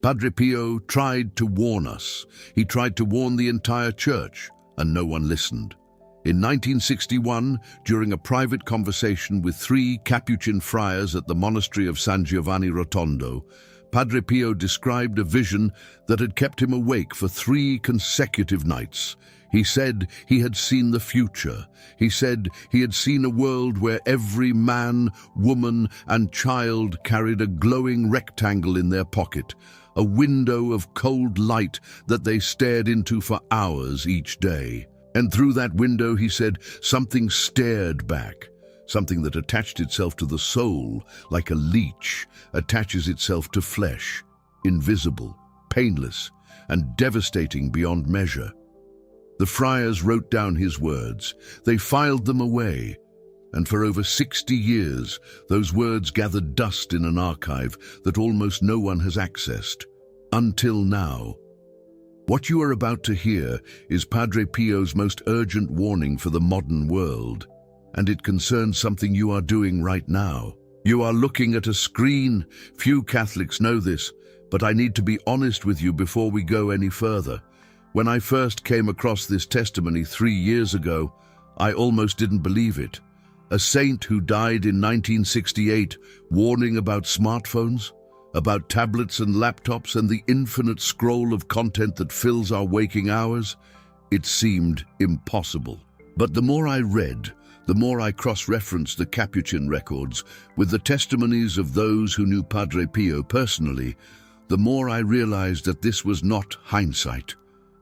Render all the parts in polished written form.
Padre Pio tried to warn us. He tried to warn the entire church, and no one listened. In 1961, during a private conversation with 3 Capuchin friars at the monastery of San Giovanni Rotondo, Padre Pio described a vision that had kept him awake for 3 consecutive nights. He said he had seen the future. He said he had seen a world where every man, woman, and child carried a glowing rectangle in their pocket, a window of cold light that they stared into for hours each day. And through that window, he said, something stared back, something that attached itself to the soul like a leech attaches itself to flesh, invisible, painless, and devastating beyond measure. The friars wrote down his words. They filed them away, and for over 60 years, those words gathered dust in an archive that almost no one has accessed, until now. What you are about to hear is Padre Pio's most urgent warning for the modern world, and it concerns something you are doing right now. You are looking at a screen. Few Catholics know this, but I need to be honest with you before we go any further. When I first came across this testimony 3 years ago, I almost didn't believe it. A saint who died in 1968 warning about smartphones, about tablets and laptops and the infinite scroll of content that fills our waking hours, it seemed impossible. But the more I read, the more I cross-referenced the Capuchin records with the testimonies of those who knew Padre Pio personally, the more I realized that this was not hindsight.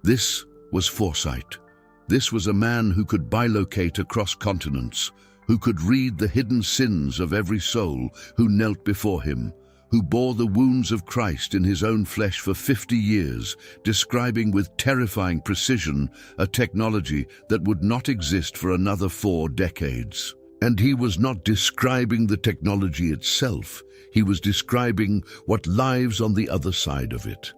This was foresight. This was a man who could bilocate across continents, who could read the hidden sins of every soul who knelt before him, who bore the wounds of Christ in his own flesh for 50 years, describing with terrifying precision a technology that would not exist for another 4 decades. And he was not describing the technology itself. He was describing what lies on the other side of it.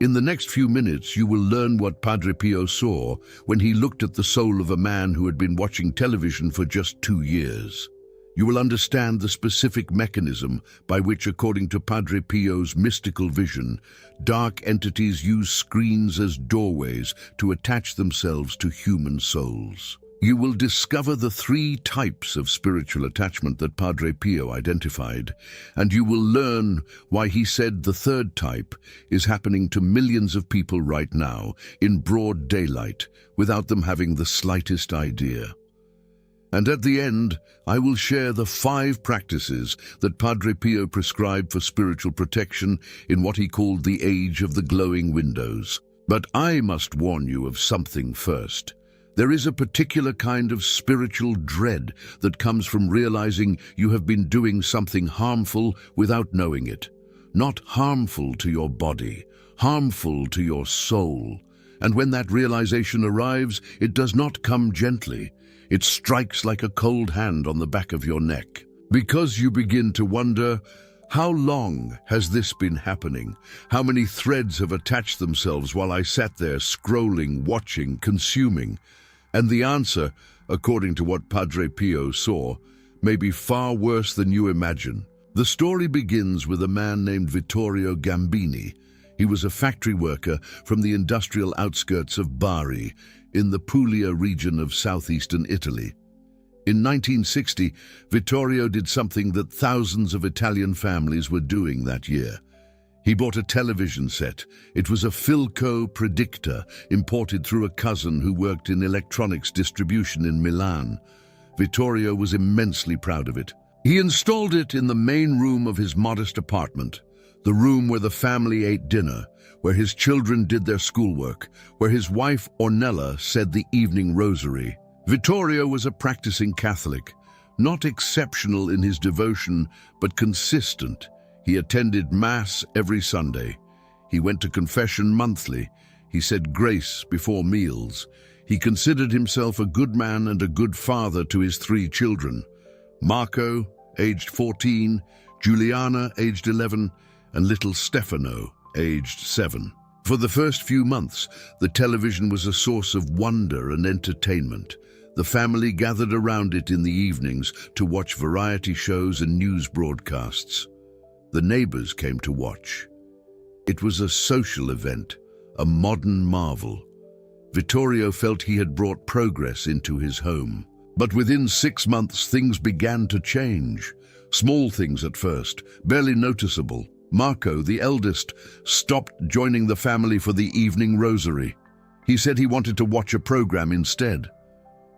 In the next few minutes, you will learn what Padre Pio saw when he looked at the soul of a man who had been watching television for just 2 years. You will understand the specific mechanism by which, according to Padre Pio's mystical vision, dark entities use screens as doorways to attach themselves to human souls. You will discover the 3 types of spiritual attachment that Padre Pio identified, and you will learn why he said the 3rd type is happening to millions of people right now, in broad daylight, without them having the slightest idea. And at the end, I will share the 5 practices that Padre Pio prescribed for spiritual protection in what he called the age of the glowing windows. But I must warn you of something first. There is a particular kind of spiritual dread that comes from realizing you have been doing something harmful without knowing it. Not harmful to your body, harmful to your soul. And when that realization arrives, it does not come gently. It strikes like a cold hand on the back of your neck. Because you begin to wonder, how long has this been happening? How many threads have attached themselves while I sat there scrolling, watching, consuming? And the answer, according to what Padre Pio saw, may be far worse than you imagine. The story begins with a man named Vittorio Gambini. He was a factory worker from the industrial outskirts of Bari, in the Puglia region of southeastern Italy. In 1960, Vittorio did something that thousands of Italian families were doing that year. He bought a television set. It was a Philco Predictor, imported through a cousin who worked in electronics distribution in Milan. Vittorio was immensely proud of it. He installed it in the main room of his modest apartment, the room where the family ate dinner, where his children did their schoolwork, where his wife Ornella said the evening rosary. Vittorio was a practicing Catholic, not exceptional in his devotion, but consistent. He attended Mass every Sunday. He went to confession monthly. He said grace before meals. He considered himself a good man and a good father to his 3 children, Marco, aged 14, Giuliana, aged 11, and little Stefano, aged 7. For the first few months, the television was a source of wonder and entertainment. The family gathered around it in the evenings to watch variety shows and news broadcasts. The neighbors came to watch. It was a social event, a modern marvel. Vittorio felt he had brought progress into his home. But within 6 months, things began to change. Small things at first, barely noticeable. Marco, the eldest, stopped joining the family for the evening rosary. He said he wanted to watch a program instead.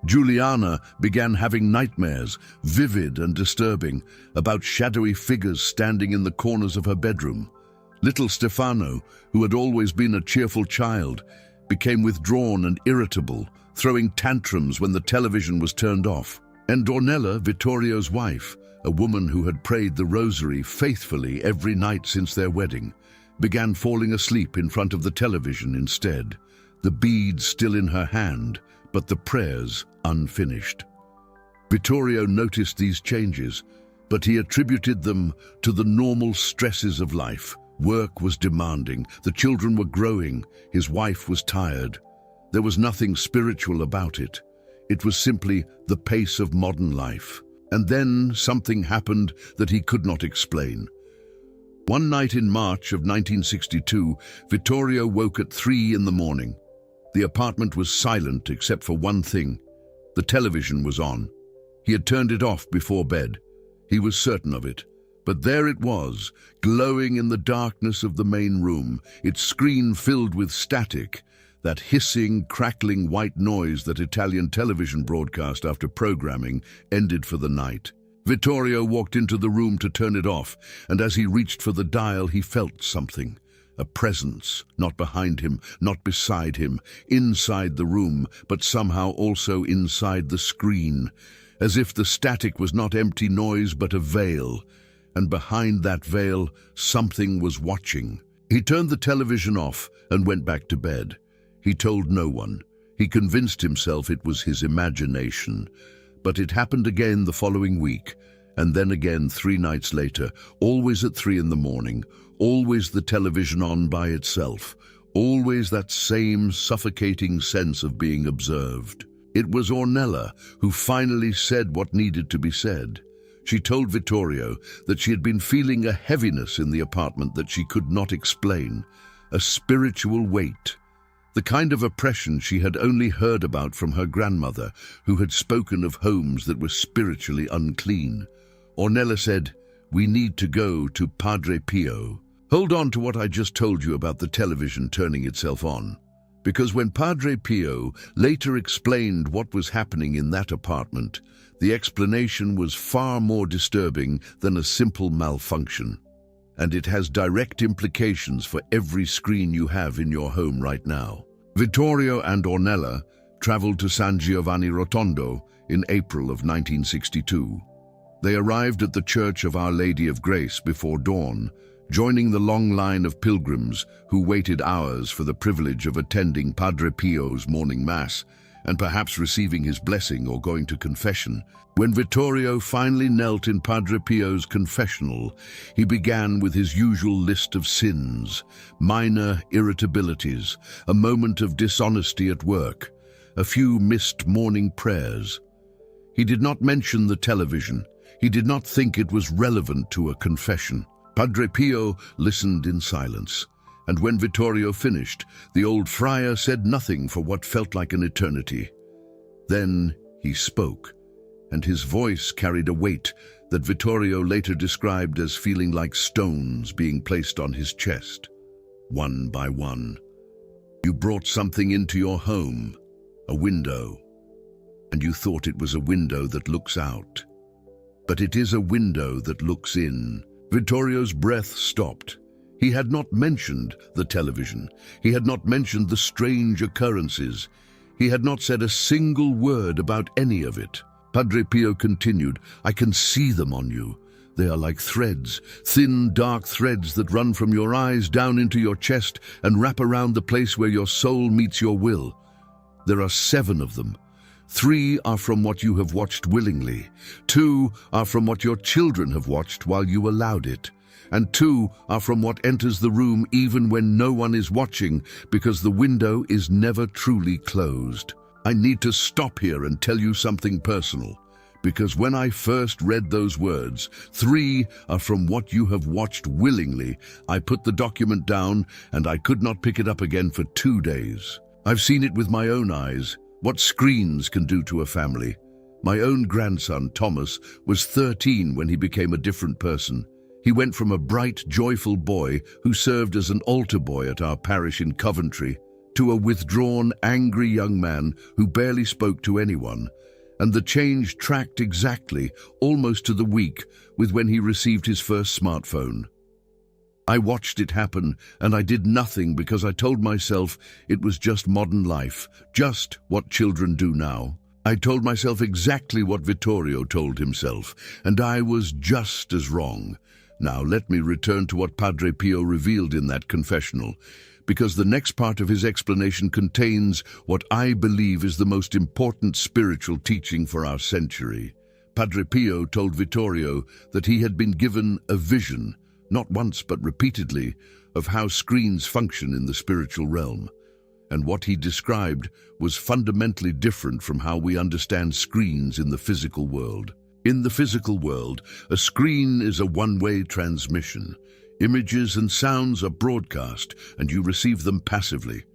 Giuliana began having nightmares, vivid and disturbing, about shadowy figures standing in the corners of her bedroom. Little Stefano, who had always been a cheerful child, became withdrawn and irritable, throwing tantrums when the television was turned off. And Ornella, Vittorio's wife, a woman who had prayed the rosary faithfully every night since their wedding, began falling asleep in front of the television instead, the beads still in her hand, but the prayers unfinished. Vittorio noticed these changes, but he attributed them to the normal stresses of life. Work was demanding, the children were growing, his wife was tired. There was nothing spiritual about it. It was simply the pace of modern life. And then something happened that he could not explain. One night in March of 1962, Vittorio woke at 3 in the morning. The apartment was silent except for one thing. The television was on. He had turned it off before bed. He was certain of it. But there it was, glowing in the darkness of the main room, its screen filled with static, that hissing, crackling white noise that Italian television broadcast after programming ended for the night. Vittorio walked into the room to turn it off, and as he reached for the dial, he felt something. A presence, not behind him, not beside him, inside the room, but somehow also inside the screen, as if the static was not empty noise but a veil. And behind that veil, something was watching. He turned the television off and went back to bed. He told no one. He convinced himself it was his imagination. But it happened again the following week, and then again 3 nights later, always at 3 in the morning, always the television on by itself, always that same suffocating sense of being observed. It was Ornella who finally said what needed to be said. She told Vittorio that she had been feeling a heaviness in the apartment that she could not explain, a spiritual weight, the kind of oppression she had only heard about from her grandmother, who had spoken of homes that were spiritually unclean. Ornella said, "We need to go to Padre Pio." Hold on to what I just told you about the television turning itself on, because when Padre Pio later explained what was happening in that apartment, the explanation was far more disturbing than a simple malfunction. And it has direct implications for every screen you have in your home right now. Vittorio and Ornella traveled to San Giovanni Rotondo in April of 1962. They arrived at the Church of Our Lady of Grace before dawn, joining the long line of pilgrims who waited hours for the privilege of attending Padre Pio's morning mass and perhaps receiving his blessing or going to confession. When Vittorio finally knelt in Padre Pio's confessional, he began with his usual list of sins, minor irritabilities, a moment of dishonesty at work, a few missed morning prayers. He did not mention the television. He did not think it was relevant to a confession. Padre Pio listened in silence, and when Vittorio finished, the old friar said nothing for what felt like an eternity. Then he spoke, and his voice carried a weight that Vittorio later described as feeling like stones being placed on his chest, one by one. You brought something into your home, a window, and you thought it was a window that looks out. But it is a window that looks in. Vittorio's breath stopped. He had not mentioned the television. He had not mentioned the strange occurrences. He had not said a single word about any of it. Padre Pio continued, "I can see them on you. They are like threads, thin, dark threads that run from your eyes down into your chest and wrap around the place where your soul meets your will. There are 7 of them. 3 are from what you have watched willingly. 2 are from what your children have watched while you allowed it. And 2 are from what enters the room even when no one is watching, because the window is never truly closed. I need to stop here and tell you something personal, because when I first read those words, 3 are from what you have watched willingly, I put the document down and I could not pick it up again for 2 days. I've seen it with my own eyes, what screens can do to a family. My own grandson, Thomas, was 13 when he became a different person. He went from a bright, joyful boy who served as an altar boy at our parish in Coventry to a withdrawn, angry young man who barely spoke to anyone. And the change tracked exactly, almost to the week, with when he received his first smartphone. I watched it happen, and I did nothing because I told myself it was just modern life, just what children do now. I told myself exactly what Vittorio told himself, and I was just as wrong. Now let me return to what Padre Pio revealed in that confessional, because the next part of his explanation contains what I believe is the most important spiritual teaching for our century. Padre Pio told Vittorio that he had been given a vision, not once but repeatedly, of how screens function in the spiritual realm. And what he described was fundamentally different from how we understand screens in the physical world. In the physical world, a screen is a one-way transmission. Images and sounds are broadcast, and you receive them passively.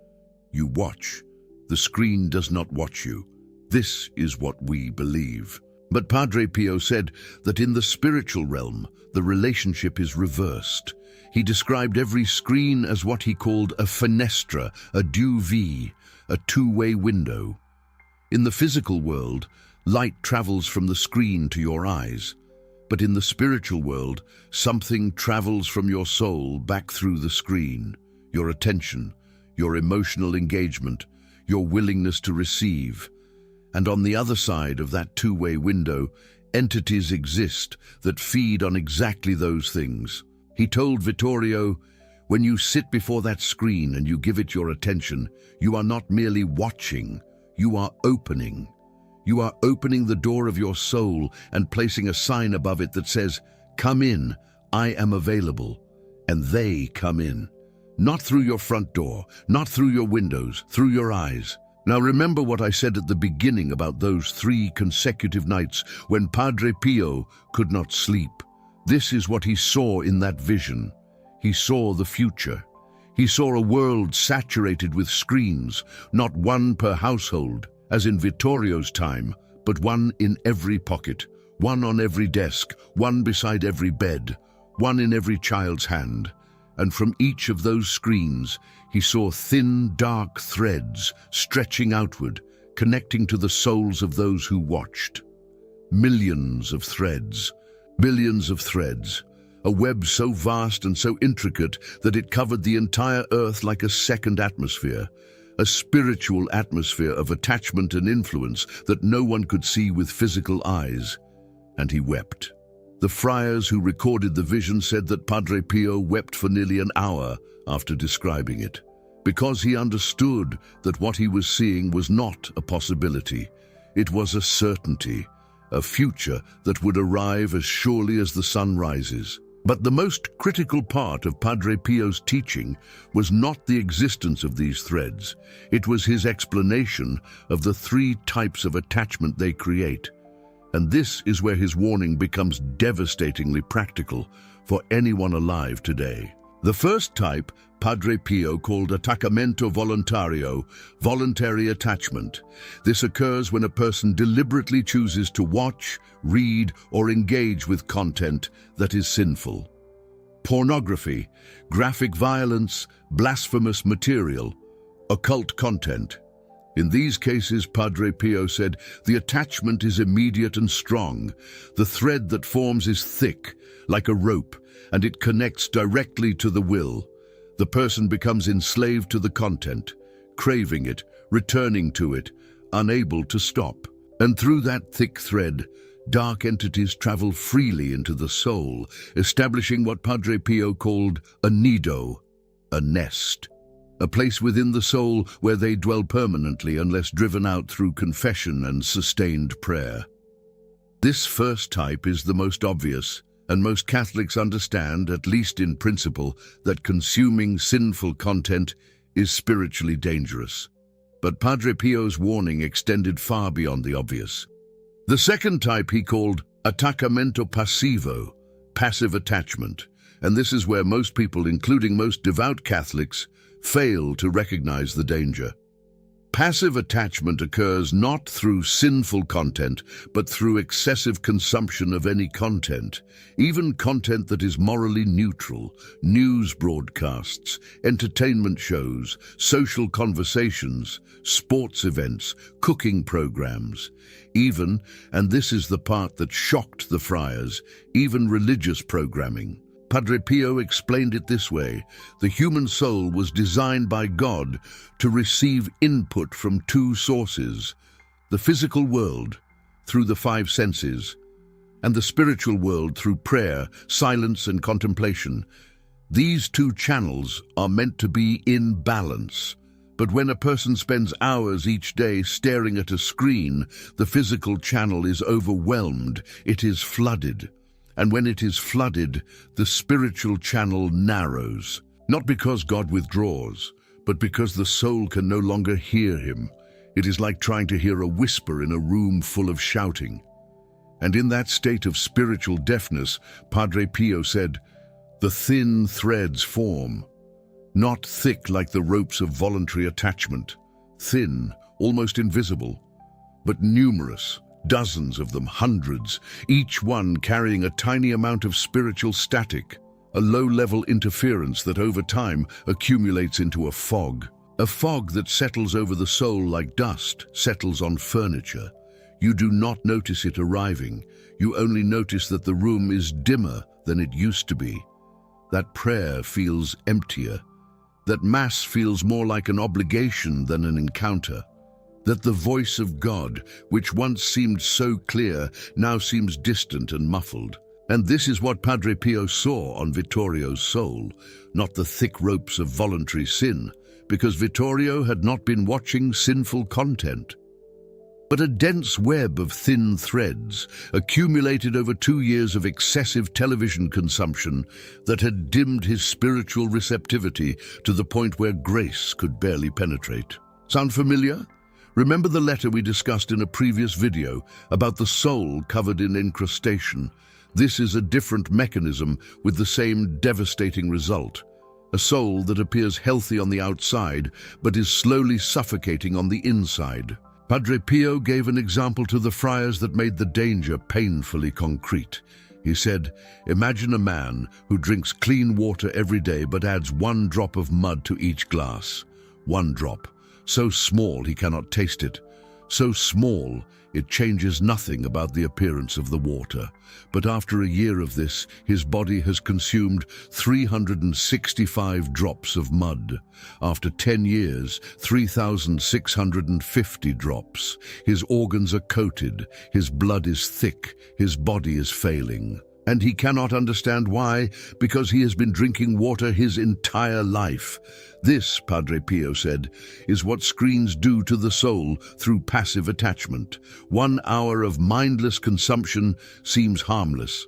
You watch. The screen does not watch you. This is what we believe. But Padre Pio said that in the spiritual realm, the relationship is reversed. He described every screen as what he called a fenestra, a deux-vie, a two-way window. In the physical world, light travels from the screen to your eyes. But in the spiritual world, something travels from your soul back through the screen. Your attention, your emotional engagement, your willingness to receive. And on the other side of that two-way window, entities exist that feed on exactly those things. He told Vittorio, when you sit before that screen and you give it your attention, you are not merely watching, you are opening. You are opening the door of your soul and placing a sign above it that says, "Come in, I am available." And they come in. Not through your front door, not through your windows, through your eyes. Now remember what I said at the beginning about those 3 consecutive nights when Padre Pio could not sleep. This is what he saw in that vision. He saw the future. He saw a world saturated with screens, not one per household, as in Vittorio's time, but one in every pocket, one on every desk, one beside every bed, one in every child's hand. And from each of those screens, he saw thin, dark threads stretching outward, connecting to the souls of those who watched. Millions of threads, billions of threads, a web so vast and so intricate that it covered the entire earth like a second atmosphere, a spiritual atmosphere of attachment and influence that no one could see with physical eyes. And he wept. The friars who recorded the vision said that Padre Pio wept for nearly an hour after describing it, because he understood that what he was seeing was not a possibility. It was a certainty, a future that would arrive as surely as the sun rises. But the most critical part of Padre Pio's teaching was not the existence of these threads. It was his explanation of the 3 types of attachment they create. And this is where his warning becomes devastatingly practical for anyone alive today. The first type, Padre Pio called attaccamento volontario, voluntary attachment. This occurs when a person deliberately chooses to watch, read, or engage with content that is sinful. Pornography, graphic violence, blasphemous material, occult content. In these cases, Padre Pio said, the attachment is immediate and strong. The thread that forms is thick, like a rope, and it connects directly to the will. The person becomes enslaved to the content, craving it, returning to it, unable to stop. And through that thick thread, dark entities travel freely into the soul, establishing what Padre Pio called a nido, a nest. A place within the soul where they dwell permanently unless driven out through confession and sustained prayer. This first type is the most obvious, and most Catholics understand, at least in principle, that consuming sinful content is spiritually dangerous. But Padre Pio's warning extended far beyond the obvious. The second type he called attaccamento passivo, passive attachment, and this is where most people, including most devout Catholics, fail to recognize the danger. Passive attachment occurs not through sinful content, but through excessive consumption of any content, even content that is morally neutral, news broadcasts, entertainment shows, social conversations, sports events, cooking programs, even, and this is the part that shocked the friars, even religious programming. Padre Pio explained it this way: the human soul was designed by God to receive input from two sources, the physical world through the five senses, and the spiritual world through prayer, silence, and contemplation. These two channels are meant to be in balance. But when a person spends hours each day staring at a screen, the physical channel is overwhelmed, it is flooded. And when it is flooded, the spiritual channel narrows, not because God withdraws, but because the soul can no longer hear him. It is like trying to hear a whisper in a room full of shouting. And in that state of spiritual deafness, Padre Pio said, the thin threads form, not thick like the ropes of voluntary attachment, thin, almost invisible, but numerous. Dozens of them, hundreds, each one carrying a tiny amount of spiritual static, a low-level interference that over time accumulates into a fog that settles over the soul like dust settles on furniture. You do not notice it arriving, you only notice that the room is dimmer than it used to be, that prayer feels emptier, that Mass feels more like an obligation than an encounter, that the voice of God, which once seemed so clear, now seems distant and muffled. And this is what Padre Pio saw on Vittorio's soul, not the thick ropes of voluntary sin, because Vittorio had not been watching sinful content, but a dense web of thin threads accumulated over 2 years of excessive television consumption that had dimmed his spiritual receptivity to the point where grace could barely penetrate. Sound familiar? Remember the letter we discussed in a previous video about the soul covered in incrustation? This is a different mechanism with the same devastating result. A soul that appears healthy on the outside, but is slowly suffocating on the inside. Padre Pio gave an example to the friars that made the danger painfully concrete. He said, imagine a man who drinks clean water every day but adds 1 drop of mud to each glass. 1 drop. So small he cannot taste it. So small it changes nothing about the appearance of the water. But after a year of this, his body has consumed 365 drops of mud. After 10 years, 3,650 drops. His organs are coated, his blood is thick, his body is failing. And he cannot understand why, because he has been drinking water his entire life. This, Padre Pio said, is what screens do to the soul through passive attachment. 1 hour of mindless consumption seems harmless,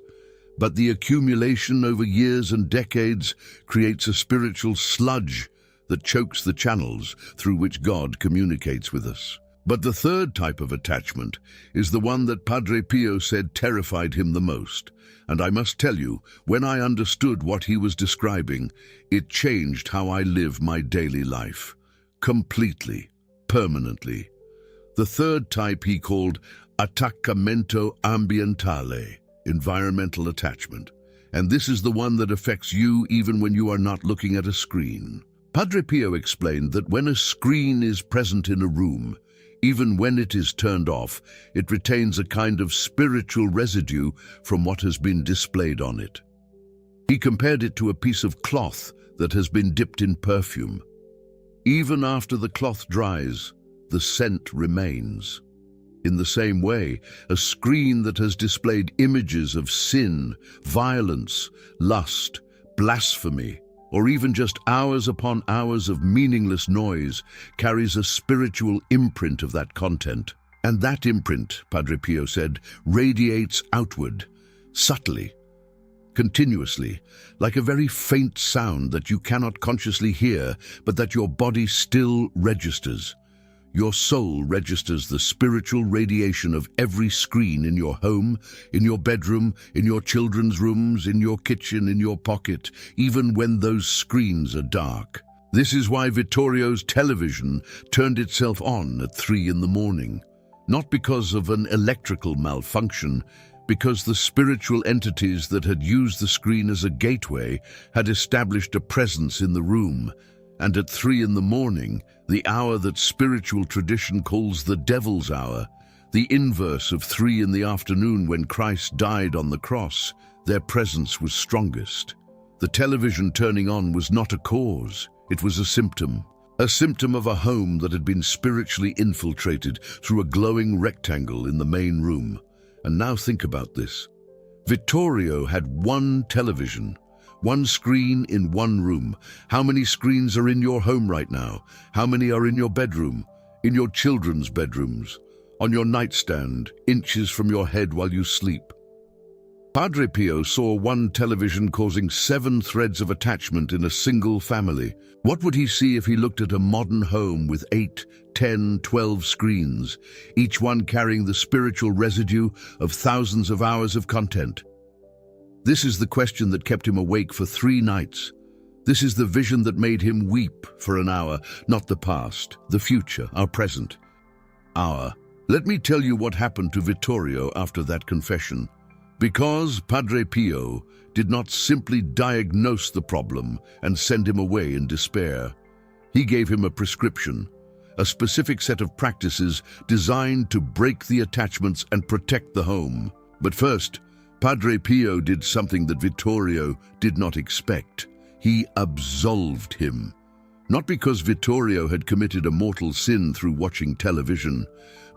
but the accumulation over years and decades creates a spiritual sludge that chokes the channels through which God communicates with us. But the third type of attachment is the one that Padre Pio said terrified him the most. And I must tell you, when I understood what he was describing, it changed how I live my daily life. Completely, permanently. The third type he called attaccamento ambientale, environmental attachment. And this is the one that affects you even when you are not looking at a screen. Padre Pio explained that when a screen is present in a room, even when it is turned off, it retains a kind of spiritual residue from what has been displayed on it. He compared it to a piece of cloth that has been dipped in perfume. Even after the cloth dries, the scent remains. In the same way, a screen that has displayed images of sin, violence, lust, blasphemy, or even just hours upon hours of meaningless noise, carries a spiritual imprint of that content. And that imprint, Padre Pio said, radiates outward, subtly, continuously, like a very faint sound that you cannot consciously hear, but that your body still registers. Your soul registers the spiritual radiation of every screen in your home, in your bedroom, in your children's rooms, in your kitchen, in your pocket, even when those screens are dark. This is why Vittorio's television turned itself on at 3 in the morning. Not because of an electrical malfunction, because the spiritual entities that had used the screen as a gateway had established a presence in the room. And at 3 in the morning, the hour that spiritual tradition calls the devil's hour, the inverse of 3 in the afternoon when Christ died on the cross, their presence was strongest. The television turning on was not a cause, it was a symptom of a home that had been spiritually infiltrated through a glowing rectangle in the main room. And now think about this. Vittorio had one television, one screen in one room. How many screens are in your home right now? How many are in your bedroom, in your children's bedrooms, on your nightstand, inches from your head while you sleep? Padre Pio saw one television causing 7 threads of attachment in a single family. What would he see if he looked at a modern home with 8, 10, 12 screens, each one carrying the spiritual residue of thousands of hours of content? This is the question that kept him awake for 3 nights. This is the vision that made him weep for an hour, not the past, the future, our present. Let me tell you what happened to Vittorio after that confession. Because Padre Pio did not simply diagnose the problem and send him away in despair. He gave him a prescription, a specific set of practices designed to break the attachments and protect the home. But first, Padre Pio did something that Vittorio did not expect. He absolved him. Not because Vittorio had committed a mortal sin through watching television,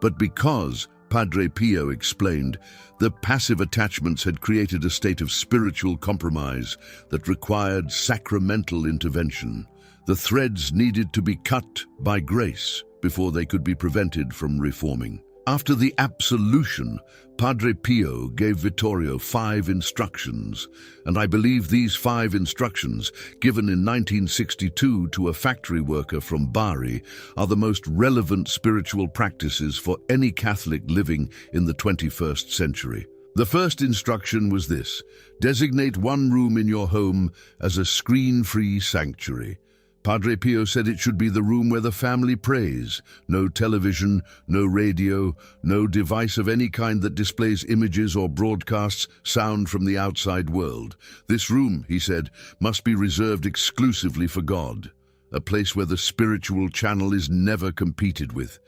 but because, Padre Pio explained, the passive attachments had created a state of spiritual compromise that required sacramental intervention. The threads needed to be cut by grace before they could be prevented from reforming. After the absolution, Padre Pio gave Vittorio 5 instructions, and I believe these 5 instructions, given in 1962 to a factory worker from Bari, are the most relevant spiritual practices for any Catholic living in the 21st century. The first instruction was this: designate one room in your home as a screen-free sanctuary. Padre Pio said it should be the room where the family prays. No television, no radio, no device of any kind that displays images or broadcasts sound from the outside world. This room, he said, must be reserved exclusively for God. A place where the spiritual channel is never competed with.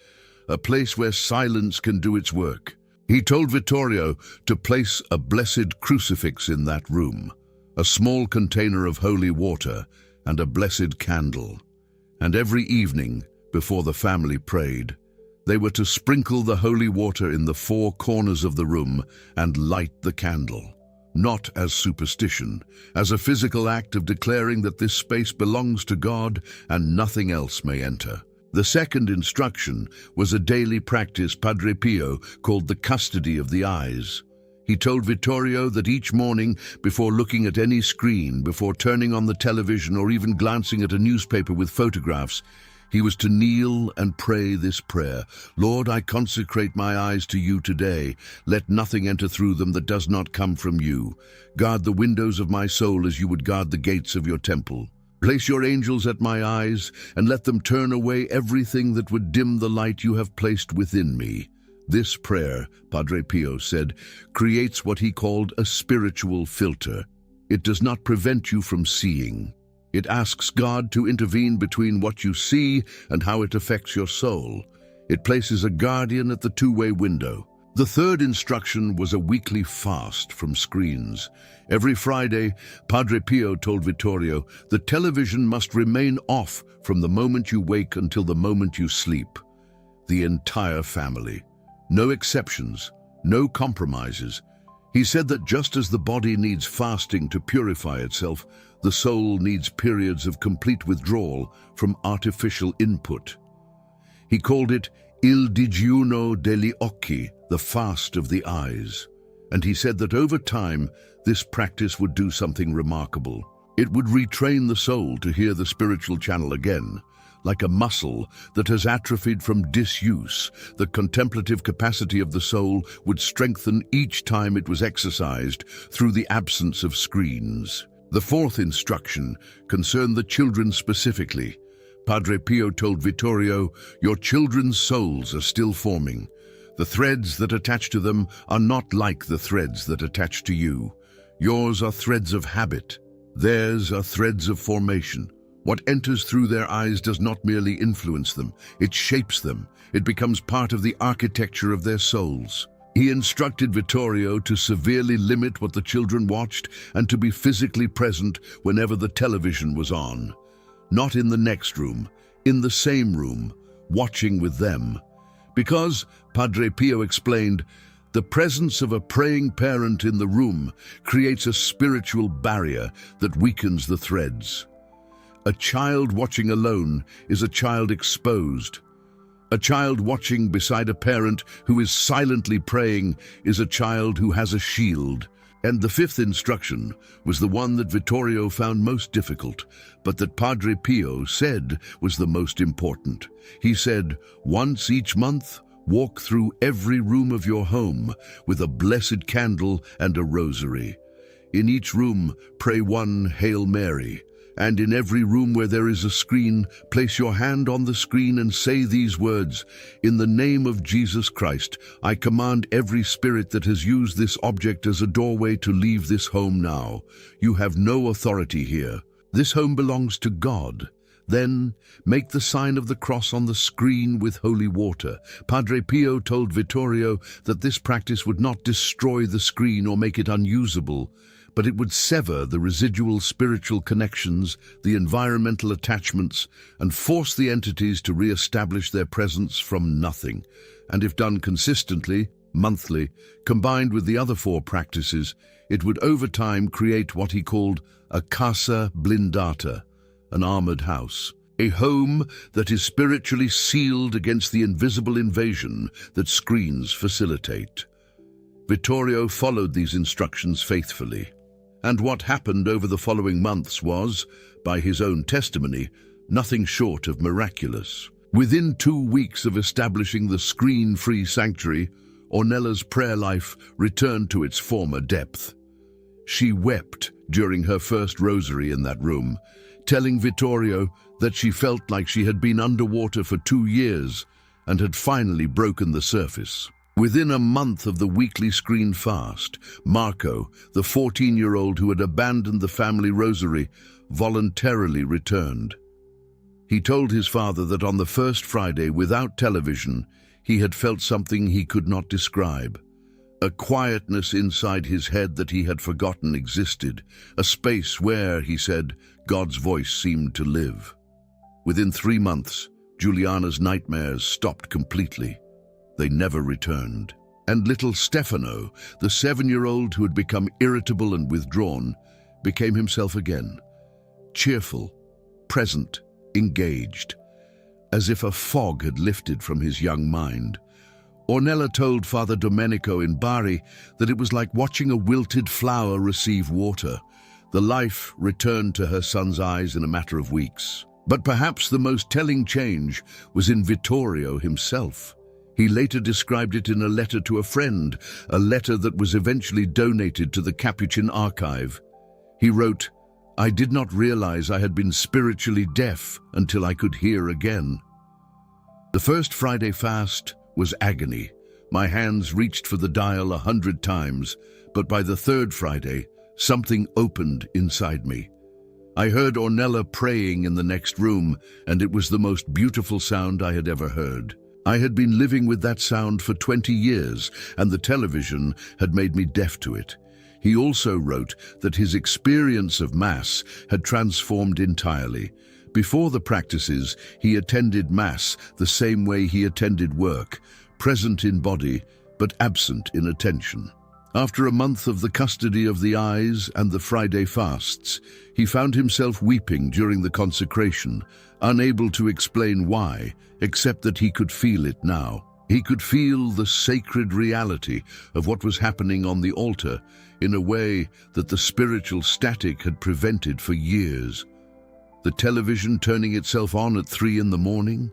A place where silence can do its work. He told Vittorio to place a blessed crucifix in that room, a small container of holy water, and a blessed candle. And every evening, before the family prayed, they were to sprinkle the holy water in the 4 corners of the room and light the candle, not as superstition, as a physical act of declaring that this space belongs to God and nothing else may enter. The second instruction was a daily practice Padre Pio called the custody of the eyes. He told Vittorio that each morning, before looking at any screen, before turning on the television or even glancing at a newspaper with photographs, he was to kneel and pray this prayer: Lord, I consecrate my eyes to you today. Let nothing enter through them that does not come from you. Guard the windows of my soul as you would guard the gates of your temple. Place your angels at my eyes, and let them turn away everything that would dim the light you have placed within me. This prayer, Padre Pio said, creates what he called a spiritual filter. It does not prevent you from seeing. It asks God to intervene between what you see and how it affects your soul. It places a guardian at the two-way window. The third instruction was a weekly fast from screens. Every Friday, Padre Pio told Vittorio, the television must remain off from the moment you wake until the moment you sleep. The entire family. No exceptions, no compromises. He said that just as the body needs fasting to purify itself, the soul needs periods of complete withdrawal from artificial input. He called it il digiuno degli occhi, the fast of the eyes. And he said that over time, this practice would do something remarkable. It would retrain the soul to hear the spiritual channel again, like a muscle that has atrophied from disuse. The contemplative capacity of the soul would strengthen each time it was exercised through the absence of screens. The fourth instruction concerned the children specifically. Padre Pio told Vittorio, "Your children's souls are still forming. The threads that attach to them are not like the threads that attach to you. Yours are threads of habit. Theirs are threads of formation. What enters through their eyes does not merely influence them, it shapes them. It becomes part of the architecture of their souls." He instructed Vittorio to severely limit what the children watched and to be physically present whenever the television was on. Not in the next room, in the same room, watching with them. Because, Padre Pio explained, the presence of a praying parent in the room creates a spiritual barrier that weakens the threads. A child watching alone is a child exposed. A child watching beside a parent who is silently praying is a child who has a shield. And the fifth instruction was the one that Vittorio found most difficult, but that Padre Pio said was the most important. He said, "Once each month, walk through every room of your home with a blessed candle and a rosary. In each room, pray one Hail Mary. And in every room where there is a screen, place your hand on the screen and say these words, 'In the name of Jesus Christ, I command every spirit that has used this object as a doorway to leave this home now. You have no authority here. This home belongs to God.' Then make the sign of the cross on the screen with holy water." Padre Pio told Vittorio that this practice would not destroy the screen or make it unusable, but it would sever the residual spiritual connections, the environmental attachments, and force the entities to re-establish their presence from nothing. And if done consistently, monthly, combined with the other four practices, it would over time create what he called a casa blindata, an armored house, a home that is spiritually sealed against the invisible invasion that screens facilitate. Vittorio followed these instructions faithfully. And what happened over the following months was, by his own testimony, nothing short of miraculous. Within 2 weeks of establishing the screen-free sanctuary, Ornella's prayer life returned to its former depth. She wept during her first rosary in that room, telling Vittorio that she felt like she had been underwater for 2 years and had finally broken the surface. Within a month of the weekly screen fast, Marco, the 14-year-old who had abandoned the family rosary, voluntarily returned. He told his father that on the first Friday without television, he had felt something he could not describe. A quietness inside his head that he had forgotten existed, a space where, he said, God's voice seemed to live. Within 3 months, Giuliana's nightmares stopped completely. They never returned. And little Stefano, the 7-year-old who had become irritable and withdrawn, became himself again. Cheerful, present, engaged, as if a fog had lifted from his young mind. Ornella told Father Domenico in Bari that it was like watching a wilted flower receive water. The life returned to her son's eyes in a matter of weeks. But perhaps the most telling change was in Vittorio himself. He later described it in a letter to a friend, a letter that was eventually donated to the Capuchin archive. He wrote, "I did not realize I had been spiritually deaf until I could hear again." The first Friday fast was agony. My hands reached for the dial 100 times, but by the third Friday, something opened inside me. I heard Ornella praying in the next room, and it was the most beautiful sound I had ever heard. I had been living with that sound for 20 years, and the television had made me deaf to it. He also wrote that his experience of Mass had transformed entirely. Before the practices, he attended Mass the same way he attended work, present in body, but absent in attention. After a month of the custody of the eyes and the Friday fasts, he found himself weeping during the consecration, unable to explain why, except that he could feel it now. He could feel the sacred reality of what was happening on the altar in a way that the spiritual static had prevented for years. The television turning itself on at 3 in the morning?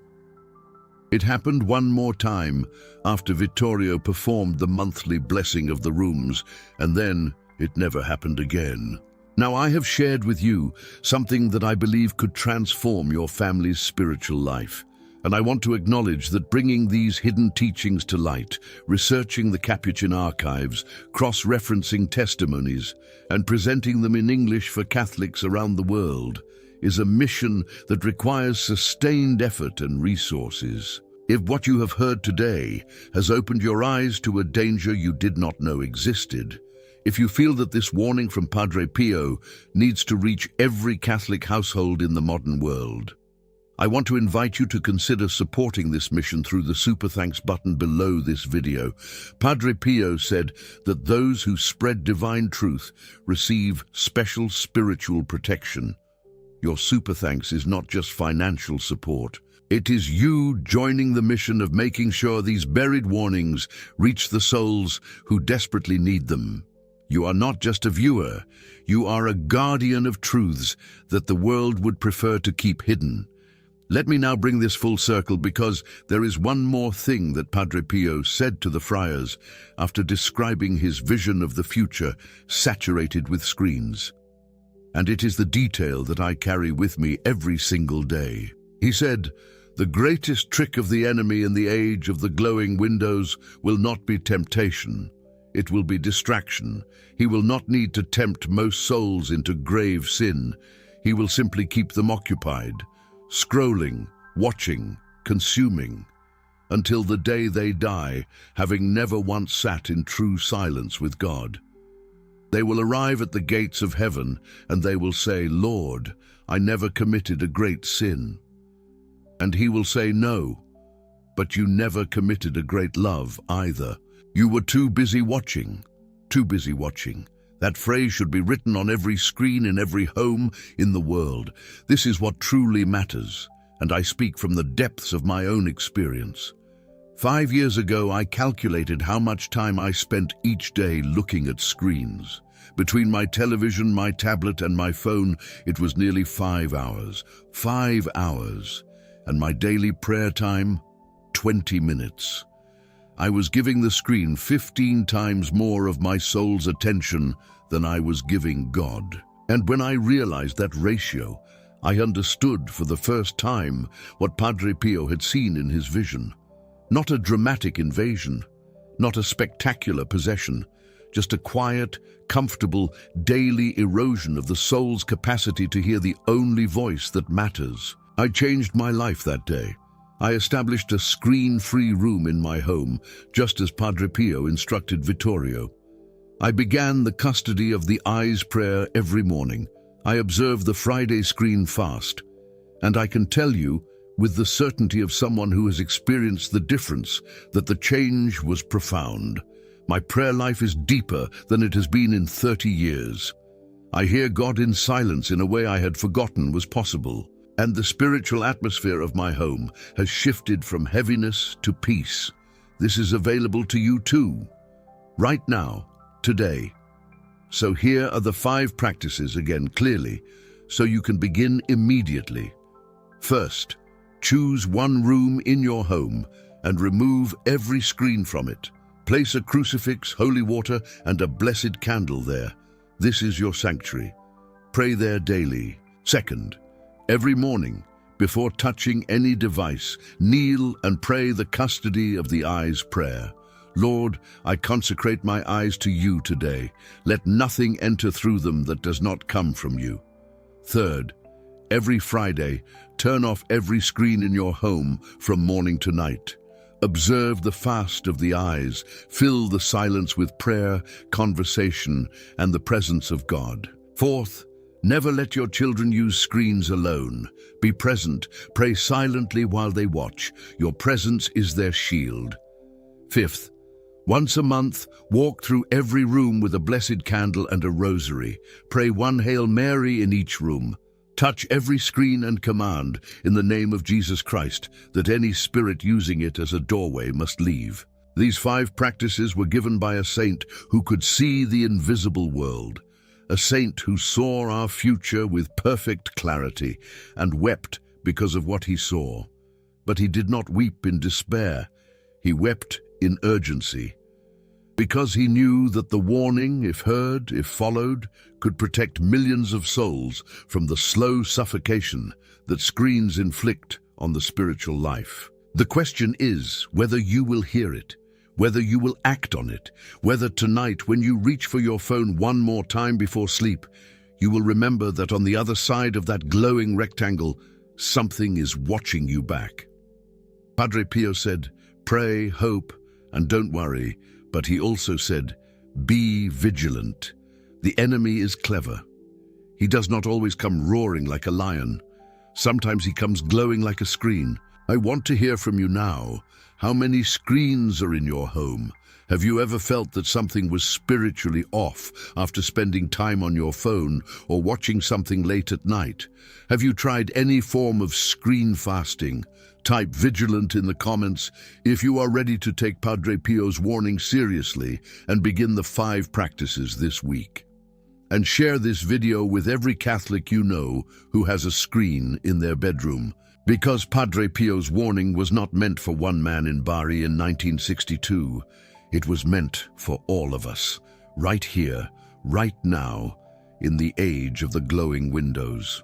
It happened one more time after Vittorio performed the monthly blessing of the rooms, and then it never happened again. Now, I have shared with you something that I believe could transform your family's spiritual life. And I want to acknowledge that bringing these hidden teachings to light, researching the Capuchin archives, cross-referencing testimonies, and presenting them in English for Catholics around the world is a mission that requires sustained effort and resources. If what you have heard today has opened your eyes to a danger you did not know existed, if you feel that this warning from Padre Pio needs to reach every Catholic household in the modern world, I want to invite you to consider supporting this mission through the Super Thanks button below this video. Padre Pio said that those who spread divine truth receive special spiritual protection. Your Super Thanks is not just financial support. It is you joining the mission of making sure these buried warnings reach the souls who desperately need them. You are not just a viewer, you are a guardian of truths that the world would prefer to keep hidden. Let me now bring this full circle, because there is one more thing that Padre Pio said to the friars after describing his vision of the future saturated with screens. And it is the detail that I carry with me every single day. He said, "The greatest trick of the enemy in the age of the glowing windows will not be temptation. It will be distraction. He will not need to tempt most souls into grave sin. He will simply keep them occupied, scrolling, watching, consuming, until the day they die, having never once sat in true silence with God. They will arrive at the gates of heaven, and they will say, 'Lord, I never committed a great sin.' And he will say, 'No, but you never committed a great love either. You were too busy watching, too busy watching.'" That phrase should be written on every screen in every home in the world. This is what truly matters, and I speak from the depths of my own experience. 5 years ago, I calculated how much time I spent each day looking at screens. Between my television, my tablet, and my phone, it was nearly 5 hours. 5 hours. And my daily prayer time, 20 minutes. I was giving the screen 15 times more of my soul's attention than I was giving God. And when I realized that ratio, I understood for the first time what Padre Pio had seen in his vision. Not a dramatic invasion, not a spectacular possession, just a quiet, comfortable, daily erosion of the soul's capacity to hear the only voice that matters. I changed my life that day. I established a screen-free room in my home, just as Padre Pio instructed Vittorio. I began the custody of the eyes prayer every morning. I observed the Friday screen fast. And I can tell you, with the certainty of someone who has experienced the difference, that the change was profound. My prayer life is deeper than it has been in 30 years. I hear God in silence in a way I had forgotten was possible. And the spiritual atmosphere of my home has shifted from heaviness to peace. This is available to you too, right now, today. So here are the 5 practices, again clearly, so you can begin immediately. First, choose one room in your home and remove every screen from it. Place a crucifix, holy water, and a blessed candle there. This is your sanctuary. Pray there daily. Second, every morning, before touching any device, kneel and pray the custody of the eyes prayer. Lord, I consecrate my eyes to you today. Let nothing enter through them that does not come from you. Third, every Friday, turn off every screen in your home from morning to night. Observe the fast of the eyes. Fill the silence with prayer, conversation, and the presence of God. Fourth, never let your children use screens alone. Be present. Pray silently while they watch. Your presence is their shield. Fifth, once a month, walk through every room with a blessed candle and a rosary. Pray one Hail Mary in each room. Touch every screen and command, in the name of Jesus Christ, that any spirit using it as a doorway must leave. These 5 practices were given by a saint who could see the invisible world. a saint who saw our future with perfect clarity and wept because of what he saw. But he did not weep in despair. He wept in urgency, because he knew that the warning, if heard, if followed, could protect millions of souls from the slow suffocation that screens inflict on the spiritual life. The question is whether you will hear it, whether you will act on it, whether tonight, when you reach for your phone one more time before sleep, you will remember that on the other side of that glowing rectangle, something is watching you back. Padre Pio said, "Pray, hope, and don't worry," but he also said, "Be vigilant. The enemy is clever. He does not always come roaring like a lion. Sometimes he comes glowing like a screen." I want to hear from you now. How many screens are in your home? Have you ever felt that something was spiritually off after spending time on your phone or watching something late at night? Have you tried any form of screen fasting? Type vigilant in the comments if you are ready to take Padre Pio's warning seriously and begin the 5 practices this week. And share this video with every Catholic you know who has a screen in their bedroom. Because Padre Pio's warning was not meant for one man in Bari in 1962, it was meant for all of us, right here, right now, in the age of the glowing windows.